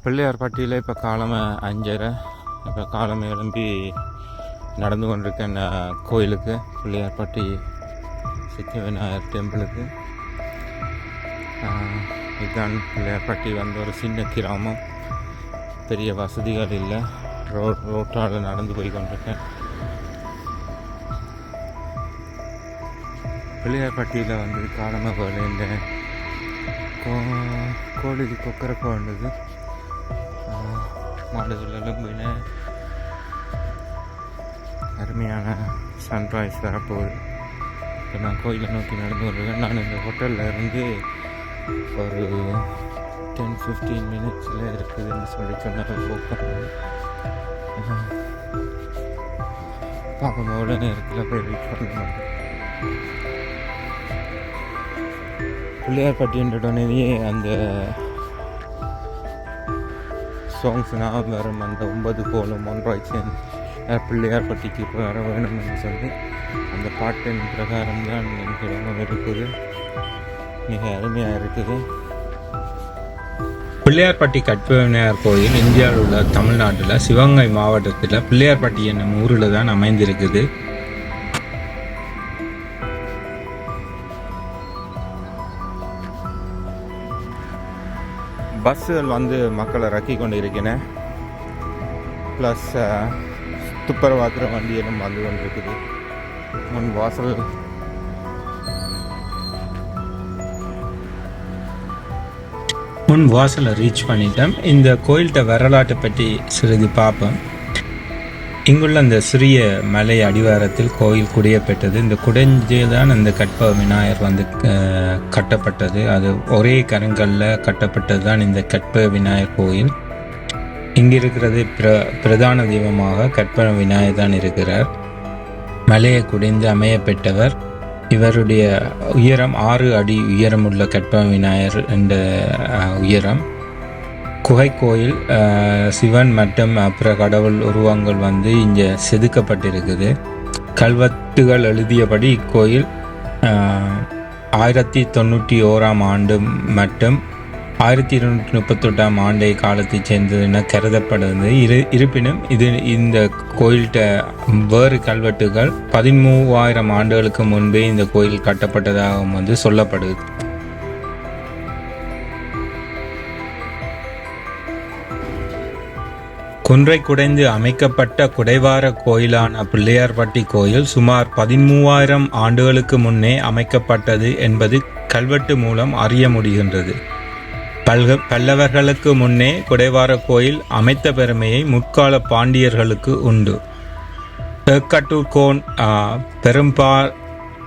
பிள்ளையார்பட்டியில் இப்போ காலமே 5:30. இப்போ காலமே எழும்பி நடந்து கொண்டிருக்கேன் கோயிலுக்கு, பிள்ளையார்பட்டி சித்தி விநாயகர் டெம்பிளுக்கு. இதுதான் பிள்ளையார்பட்டி வந்து ஒரு சின்ன கிராமம், பெரிய வசதிகள் இல்லை. ரோட்டால் நடந்து போய் கொண்டிருக்கேன். பிள்ளையார்பட்டியில் வந்து காலமே கோயில் கோழி கொக்கரக்கோ வந்தது, மாடுகள் எலும்பின அருமையான சன்ரைஸ் வரப்போகுது. இப்போ நான் கோயிலை நோக்கி நடந்து வருவேன். நான் இந்த ஹோட்டலில் இருந்து ஒரு 10-15 மினிட்ஸில் இருக்குதுன்னு சொன்னாங்க. போக்குறது பார்க்கும் உடனே இடத்துல போய் வெயிட் பண்ண மாட்டேன். பிள்ளையார்பட்டின்றே அந்த சாங்ஸ் நான் வரும். அந்த 9 கோலும் 1 பிள்ளையார்பட்டிக்கு இப்போ வர வேணும்னு சொல்லி அந்த பாட்டின் பிரகாரம் தான் எனக்கு ரொம்ப இருக்குது. மிக அருமையாக இருக்குது. பிள்ளையார்பட்டி கற்பவிநாயகர் கோயில் இந்தியாவில் உள்ள தமிழ்நாட்டில் சிவகங்கை மாவட்டத்தில் பிள்ளையார்பட்டி என்னும் ஊரில் தான் அமைந்திருக்குது. பஸ்ஸுகள் வந்து மக்களை இறக்கி கொண்டு இருக்கிறேன். ப்ளஸ் துப்புரவாக்குற வண்டியெல்லாம் வந்து கொண்டிருக்குது. முன் வாசலை ரீச் பண்ணிட்டோம். இந்த கோயில்கிட்ட வரலாற்றை பற்றி சிறிது பார்ப்போம். இங்குள்ள அந்த சிறிய மலை அடிவாரத்தில் கோயில் குடியப்பட்டது. இந்த குடைஞ்சு தான் அந்த கற்ப விநாயகர் வந்து கட்டப்பட்டது. அது ஒரே கருங்கல்ல கட்டப்பட்டது தான் இந்த கற்ப விநாயகர் கோயில். இங்கு இருக்கிறது பிரதான தெய்வமாக கற்ப விநாயகர் தான் இருக்கிறார். மலையை குடைந்து அமைய பெற்றவர். இவருடைய உயரம் 6 அடி உயரமுள்ள கற்ப விநாயகர் என்ற உயரம். குகை கோயில் சிவன் மற்றும் அப்புற கடவுள் உருவங்கள் வந்து இங்கே செதுக்கப்பட்டிருக்குது. கல்வெட்டுகள் எழுதியபடி இக்கோயில் 1091ஆம் ஆண்டு மற்றும் 1238ஆம் ஆண்டை காலத்தைச் சேர்ந்தது என கருதப்படுது. இருப்பினும் இந்த கோயில்கிட்ட வேறு கல்வெட்டுகள் 13,000 ஆண்டுகளுக்கு முன்பே இந்த கோயில் கட்டப்பட்டதாகவும் வந்து சொல்லப்படுது. குன்றை குடைந்து அமைக்கப்பட்ட குடைவார கோயிலான பிள்ளையார்பட்டி கோயில் சுமார் 13,000 ஆண்டுகளுக்கு முன்னே அமைக்கப்பட்டது என்பது கல்வெட்டு மூலம் அறிய முடிகின்றது. பல்லவர்களுக்கு முன்னே குடைவார கோயில் அமைத்த பெருமையை முற்கால பாண்டியர்களுக்கு உண்டு. தேக்கட்டூர் கோன்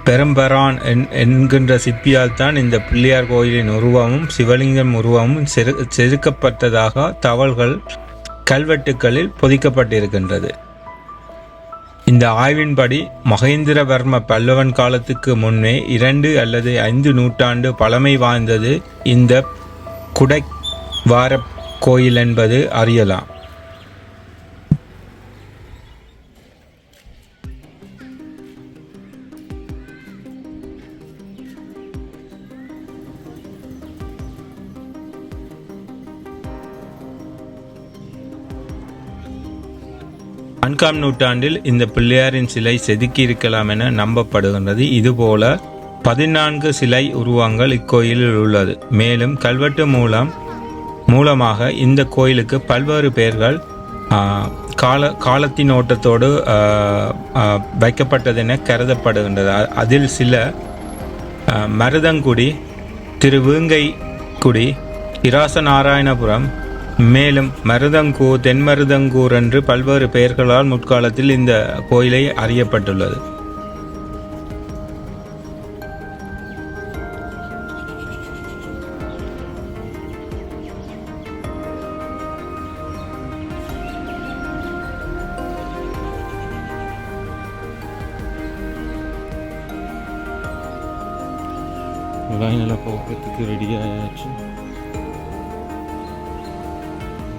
பெரும்பரான் என்கின்ற சிற்பியால் தான் இந்த பிள்ளையார் கோயிலின் உருவமும் சிவலிங்கம் உருவமும் செதுக்கப்பட்டதாக தகவல்கள் கல்வெட்டுக்களில் பொதிக்கப்பட்டிருக்கின்றது. இந்த ஆய்வின்படி மகேந்திரவர்ம பல்லவன் காலத்துக்கு முன்னே 2 அல்லது 5 நூற்றாண்டு பழமை வாய்ந்தது இந்த குடைவார கோயில் என்பது அறியலாம். நான்காம் நூற்றாண்டில் இந்த பிள்ளையாரின் சிலை செதுக்கி இருக்கலாம் என நம்பப்படுகின்றது. இதுபோல 14 சிலை உருவங்கள் இக்கோயிலில் உள்ளது. மேலும் கல்வெட்டு மூலமாக இந்த கோயிலுக்கு பல்வேறு பெயர்கள் காலத்தின் ஓட்டத்தோடு வைக்கப்பட்டதென கருதப்படுகின்றது. அதில் சில மருதங்குடி, திருவேங்கைக்குடி, இராசநாராயணபுரம், மேலும் மருதங்கூர், தென்மருதங்கூர் என்று பல்வேறு பெயர்களால் முற்காலத்தில் இந்த கோயிலை அறியப்பட்டுள்ளது. போகிறதுக்கு ரெடியாகிடுச்சு.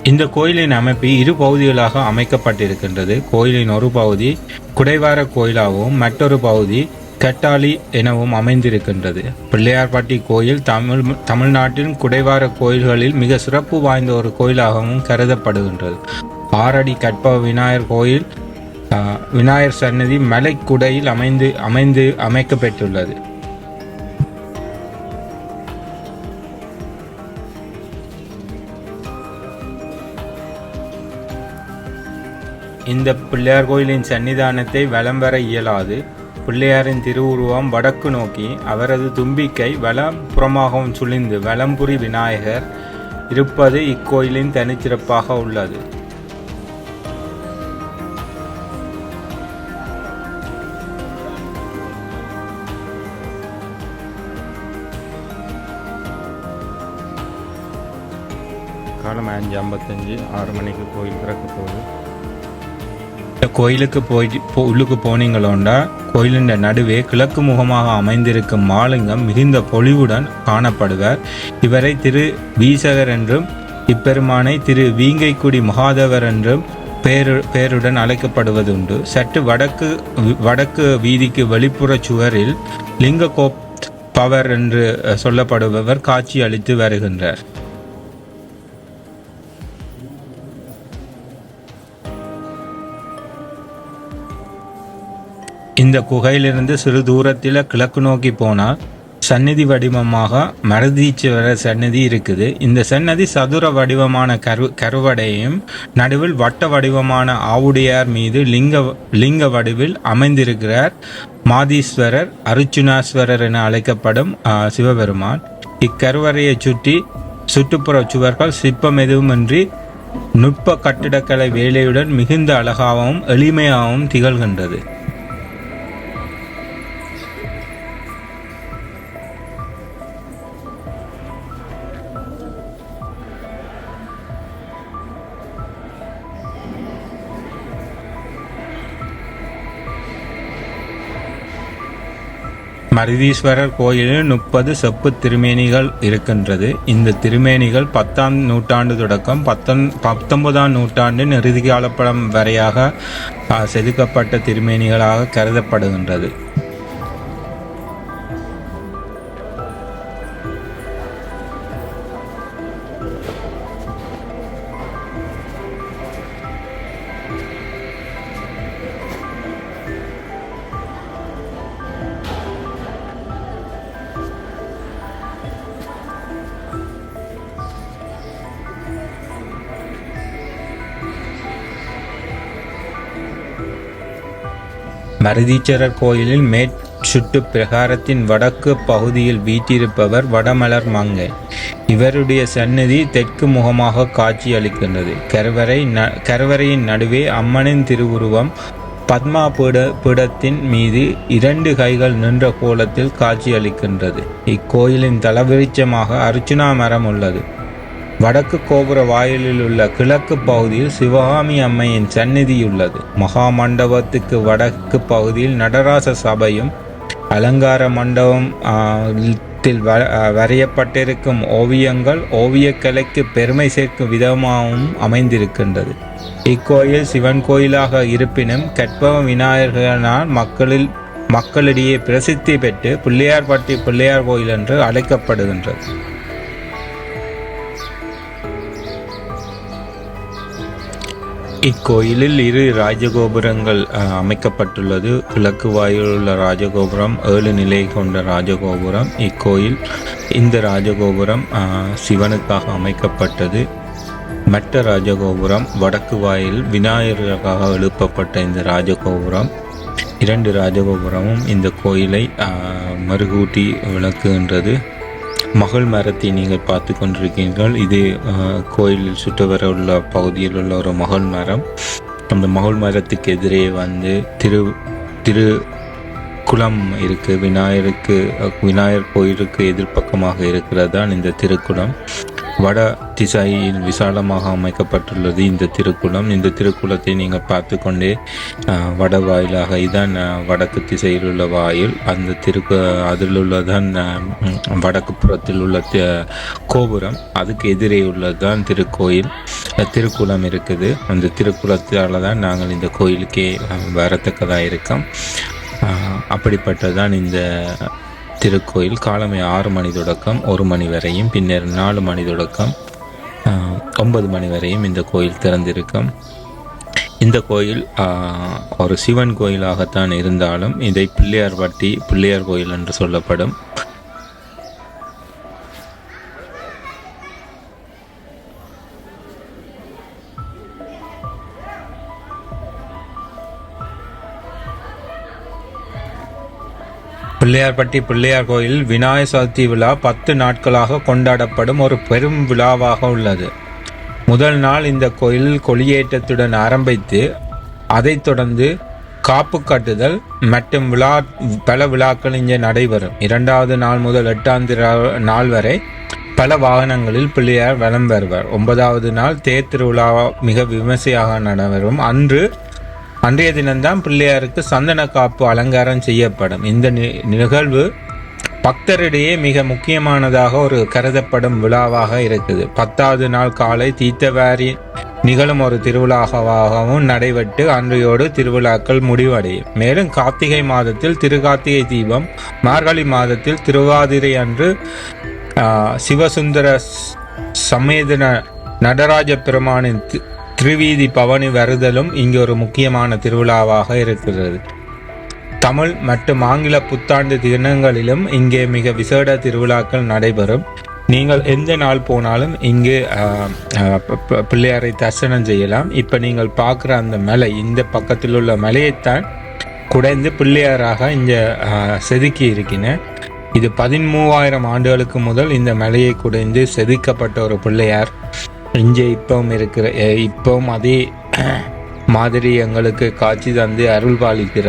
இந்த கோயிலின் அமைப்பு 2 பகுதிகளாக அமைக்கப்பட்டிருக்கின்றது. கோயிலின் ஒரு பகுதி குடைவார கோயிலாகவும் மற்றொரு பகுதி கட்டாளி எனவும் அமைந்திருக்கின்றது. பிள்ளையார்பட்டி கோயில் தமிழ்நாட்டின் குடைவார கோயில்களில் மிக சிறப்பு வாய்ந்த ஒரு கோயிலாகவும் கருதப்படுகின்றது. 6 அடி கற்ப விநாயகர் கோயில் விநாயகர் சன்னதி மலைக்குடையில் அமைக்கப்பெற்றுள்ளது. இந்த பிள்ளையார் கோயிலின் சன்னிதானத்தை வலம் வர இயலாது. பிள்ளையாரின் திருவுருவம் வடக்கு நோக்கி, அவரது தும்பிக்கை வலப்புறமாகவும் சுழிந்து வலம்புரி விநாயகர் இருப்பது இக்கோயிலின் தனிச்சிறப்பாக உள்ளது. காலம் 5:55, 6 மணிக்கு கோயில் திறக்க போகுது. இந்த கோயிலுக்கு உள்ளுக்கு போனீங்களோண்டா கோயிலின் நடுவே கிழக்கு முகமாக அமைந்திருக்கும் மாலிங்கம் மிகுந்த பொலிவுடன் காணப்படுவர். இவரை திரு வீசகர் என்றும் இப்பெருமானை திரு வீங்கைக்குடி மகாதேவர் என்றும் பெயருடன் அழைக்கப்படுவதுண்டு. சற்று வடக்கு வீதிக்கு வெளிப்புற சுவரில் லிங்க பவர் என்று சொல்லப்படுபவர் காட்சி அளித்து வருகின்றார். இந்த குகையிலிருந்து சிறு தூரத்தில் கிழக்கு நோக்கி போனால் சந்நிதி வடிவமாக மருதீச்சரர் சந்நிதி இருக்குது. இந்த சன்னதி சதுர வடிவமான கருவடையும் நடுவில் வட்ட வடிவமான ஆவுடையார் மீது லிங்க வடிவில் அமைந்திருக்கிறார் மாதீஸ்வரர் அருச்சுனாஸ்வரர் என அழைக்கப்படும் சிவபெருமான். இக்கருவறையை சுற்றுப்புற சுவர்கள் சிற்பம் எதுவுமின்றி நுட்ப கட்டிடக்கலை வேலையுடன் மிகுந்த அழகாகவும் எளிமையாகவும் திகழ்கின்றது. மருதீஸ்வரர் கோயிலில் 30 செப்பு திருமேனிகள் இருக்கின்றது. இந்த திருமேனிகள் 10ஆம் நூற்றாண்டு தொடக்கம் 19ஆம் நூற்றாண்டின் இறுதி காலப்படம் வரையாக செதுக்கப்பட்ட திருமேனிகளாக கருதப்படுகின்றது. மருதீச்சரர் கோயிலில் மேற்சுட்டு பிரகாரத்தின் வடக்கு பகுதியில் வீற்றிருப்பவர் வடமலர் மங்கை. இவருடைய சன்னதி தெற்கு முகமாக காட்சி அளிக்கின்றது. கருவறையின் நடுவே அம்மனின் திருவுருவம் பத்மா பீடத்தின் மீது 2 கைகள் நின்ற கோலத்தில் காட்சி அளிக்கின்றது. இக்கோயிலின் தலவிருட்சமாக அர்ச்சுனா மரம் உள்ளது. வடக்கு கோபுர வாயிலில் உள்ள கிழக்கு பகுதியில் சிவகாமி அம்மையின் சந்நிதியுள்ளது. மகா மண்டபத்துக்கு வடக்கு பகுதியில் நடராச சபையும் அலங்கார மண்டபத்தில் வரையப்பட்டிருக்கும் ஓவியங்கள் ஓவியக்கலைக்கு பெருமை சேர்க்கும் விதமாகவும் அமைந்திருக்கின்றது. இக்கோயில் சிவன் கோயிலாக இருப்பினும் கற்பக விநாயகர்களால் மக்களிடையே பிரசித்தி பெற்று பிள்ளையார்பட்டி பிள்ளையார் கோயில் என்று அழைக்கப்படுகின்றது. இக்கோயிலில் 2 ராஜகோபுரங்கள் அமைக்கப்பட்டுள்ளது. கிழக்கு வாயில் உள்ள ராஜகோபுரம் 7 நிலை கொண்ட ராஜகோபுரம். இந்த ராஜகோபுரம் சிவனுக்காக அமைக்கப்பட்டது. மற்ற ராஜகோபுரம் வடக்கு வாயில் விநாயகருக்காக எழுப்பப்பட்ட இந்த ராஜகோபுரம். 2 ராஜகோபுரமும் இந்த கோயிலை மறுகூட்டி விளக்குகின்றது. மகள் மரத்தை நீங்கள் பார்த்து கொண்டிருக்கீர்கள். இது கோயிலில் சுற்றுவர உள்ள பகுதியில் உள்ள ஒரு மகள் மரம். அந்த மகள் மரத்துக்கு எதிரே வந்து திரு குளம் இருக்கு. விநாயகர் கோயிலுக்கு எதிர்ப்பக்கமாக இருக்கிறது தான் இந்த திருக்குளம். வட திசையில் விசாலமாக அமைக்கப்பட்டுள்ளது இந்த திருக்குளம். இந்த திருக்குளத்தை நீங்கள் பார்த்து கொண்டே வட வாயிலாக இதான் வடக்கு திசையில் உள்ள வாயில். அந்த அதில் உள்ளதான் வடக்கு புறத்தில் உள்ள கோபுரம். அதுக்கு எதிரே உள்ளதுதான் திருக்குளம் இருக்குது. அந்த திருக்குளத்தால் தான் நாங்கள் இந்த கோயிலுக்கே வரத்தக்கதாக இருக்கோம். அப்படிப்பட்டதான் இந்த திருக்கோயில். காலமே 6 மணி தொடக்கம் 1 மணி வரையும், பின்னர் 4 மணி தொடக்கம் 9 மணி வரையும் இந்த கோயில் திறந்திருக்கும். இந்த கோயில் ஒரு சிவன் கோயிலாகத்தான் இருந்தாலும் இதை பிள்ளையார்பட்டி பிள்ளையார் கோயில் என்று சொல்லப்படும். பிள்ளையார்பட்டி பிள்ளையார் கோயில் விநாயகர் சதுர்த்தி விழா 10 நாட்களாக கொண்டாடப்படும் ஒரு பெரும் விழாவாக உள்ளது. முதல் நாள் இந்த கோயிலில் கொடியேற்றத்துடன் ஆரம்பித்து அதைத் தொடர்ந்து காப்பு கட்டுதல் மற்றும் பல விழாக்கள் இங்கே நடைபெறும். 2வது நாள் முதல் 8ஆம் நாள் வரை பல வாகனங்களில் பிள்ளையார் வலம் வருவார். 9வது நாள் தேர் திருவிழா மிக விமர்சையாக நடைபெறும். அன்றைய தினம்தான் பிள்ளையாருக்கு சந்தன காப்பு அலங்காரம் செய்யப்படும். இந்த நிகழ்வு பக்தரிடையே மிக முக்கியமானதாக ஒரு கருதப்படும் விழாவாக இருக்குது. 10வது நாள் காலை தீர்த்தவாரி நிகழும் ஒரு திருவிழாவாகவும் நடைபெற்று அன்றையோடு திருவிழாக்கள் முடிவடையும். மேலும் கார்த்திகை மாதத்தில் திருக்கார்த்திகை தீபம், மார்கழி மாதத்தில் திருவாதிரை அன்று சிவசுந்தர சமேதன நடராஜ பெருமானின் திருவீதி பவனி வருதலும் இங்கு ஒரு முக்கியமான திருவிழாவாக இருக்கிறது. தமிழ் மற்றும் ஆங்கில புத்தாண்டு தினங்களிலும் இங்கே மிக விசேட திருவிழாக்கள் நடைபெறும். நீங்கள் எந்த நாள் போனாலும் இங்கே பிள்ளையாரை தரிசனம் செய்யலாம். இப்போ நீங்கள் பார்க்குற அந்த மலை, இந்த பக்கத்தில் உள்ள மலையைத்தான் குடைந்து பிள்ளையாராக இங்கே செதுக்கி இருக்கின்றன. இது 13,000 ஆண்டுகளுக்கு முதல் இந்த மலையை குடைந்து செதுக்கப்பட்ட ஒரு பிள்ளையார் இங்கே இப்பவும் அதே மாதிரி எங்களுக்கு காட்சி தந்து அருள் பாலிக்கிற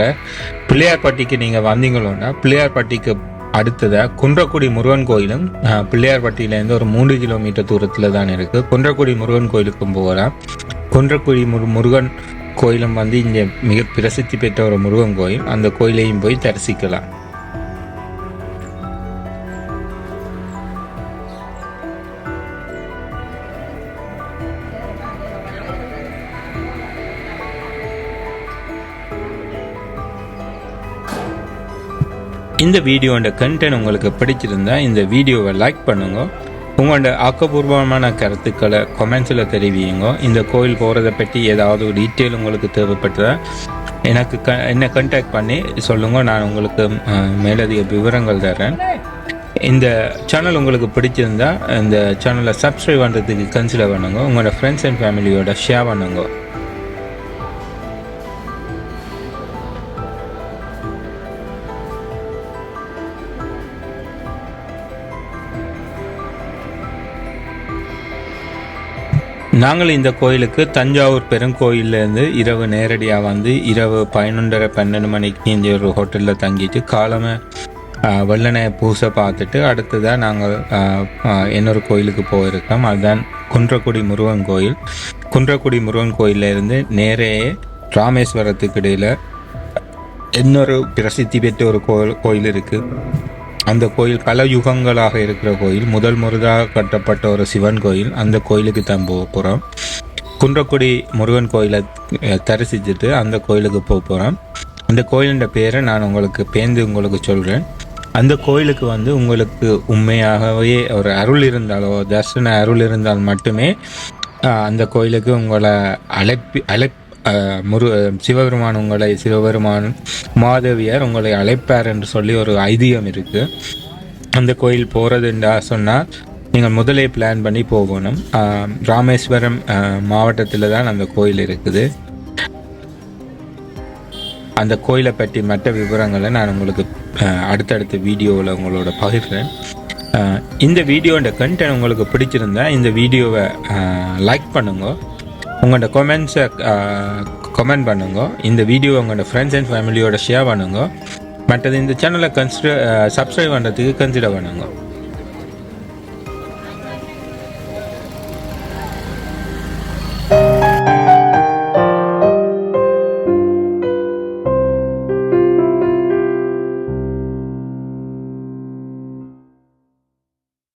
பிள்ளையார்பட்டிக்கு நீங்கள் வந்தீங்களோன்னா, பிள்ளையார்பட்டிக்கு அடுத்ததாக குன்றக்குடி முருகன் கோயிலும் பிள்ளையார்பட்டியிலேருந்து ஒரு 3 கிலோமீட்டர் தூரத்தில் தான் இருக்குது. குன்றக்குடி முருகன் கோயிலுக்கும் போகலாம். குன்றக்குடி முருகன் கோயிலும் இங்கே மிக பிரசித்தி பெற்ற ஒரு முருகன் கோயில். அந்த கோயிலையும் போய் தரிசிக்கலாம். இந்த வீடியோட கண்டென்ட் உங்களுக்கு பிடிச்சிருந்தா இந்த வீடியோவை லைக் பண்ணுங்க. உங்களோட ஆக்கப்பூர்வமான கருத்துக்களை கமெண்ட்ஸில் தெரிவிங்க. இந்த கோயில் போகிறத பற்றி ஏதாவது ஒரு டீட்டெயில் உங்களுக்கு தேவைப்பட்டதா என்னை கான்டாக்ட் பண்ணி சொல்லுங்கள். நான் உங்களுக்கு மேலதிக விவரங்கள் தரேன். இந்த சேனல் உங்களுக்கு பிடிச்சிருந்தா இந்த சேனலை சப்ஸ்கிரைப் பண்ணுறதுக்கு கன்சிடர் பண்ணுங்க. உங்களோட ஃப்ரெண்ட்ஸ் அண்ட் ஃபேமிலியோட ஷேர் பண்ணுங்க. நாங்கள் இந்த கோயிலுக்கு தஞ்சாவூர் பெருங்கோயிலேருந்து இரவு நேரடியாக இரவு 11:30-12 மணிக்கு இங்கே ஒரு ஹோட்டலில் தங்கிட்டு காலமே வெள்ளனை பூசை பார்த்துட்டு அடுத்ததான் நாங்கள் இன்னொரு கோயிலுக்கு போயிருக்கோம். அதுதான் குன்றக்குடி முருகன் கோயில். குன்றக்குடி முருகன் கோயிலேருந்து நேரே ராமேஸ்வரத்துக்கு இடையில் இன்னொரு பிரசித்தி பெற்ற ஒரு கோயில் இருக்குது. அந்த கோயில் பல யுகங்களாக இருக்கிற கோயில். முதல் முறையாக கட்டப்பட்ட ஒரு சிவன் கோயில். அந்த கோயிலுக்கு தான் போக போகிறோம். குன்றக்குடி முருகன் கோயிலை தரிசிச்சுட்டு அந்த கோயிலுக்கு போக போகிறோம். அந்த கோயிலோட பேரை நான் உங்களுக்கு சொல்கிறேன். அந்த கோயிலுக்கு உங்களுக்கு உண்மையாகவே ஒரு அருள் இருந்தாலோ தர்சன அருள் இருந்தால் மட்டுமே அந்த கோயிலுக்கு உங்களை சிவபெருமான் மாதவியார் உங்களை அழைப்பார் என்று சொல்லி ஒரு ஐதீகம் இருக்குது. அந்த கோயில் போகிறதுண்டா சொன்னால் நீங்கள் முதலே பிளான் பண்ணி போகணும். ராமேஸ்வரம் மாவட்டத்தில் தான் அந்த கோயில் இருக்குது. அந்த கோயிலை பற்றி மற்ற விவரங்களை நான் உங்களுக்கு அடுத்தடுத்த வீடியோவில் உங்களோட பகிர்றேன். இந்த வீடியோட கண்டென்ட் உங்களுக்கு பிடிச்சிருந்தா இந்த வீடியோவை லைக் பண்ணுங்க. உங்களோட கமெண்ட்ஸை கமெண்ட் பண்ணுங்க. இந்த வீடியோ உங்களோட ஃப்ரெண்ட்ஸ் அண்ட் ஃபேமிலியோட ஷேர் பண்ணுங்க. மற்றது இந்த சேனலை சப்ஸ்கிரைப் பண்ணுறதுக்கு கன்சிடர் பண்ணுங்க.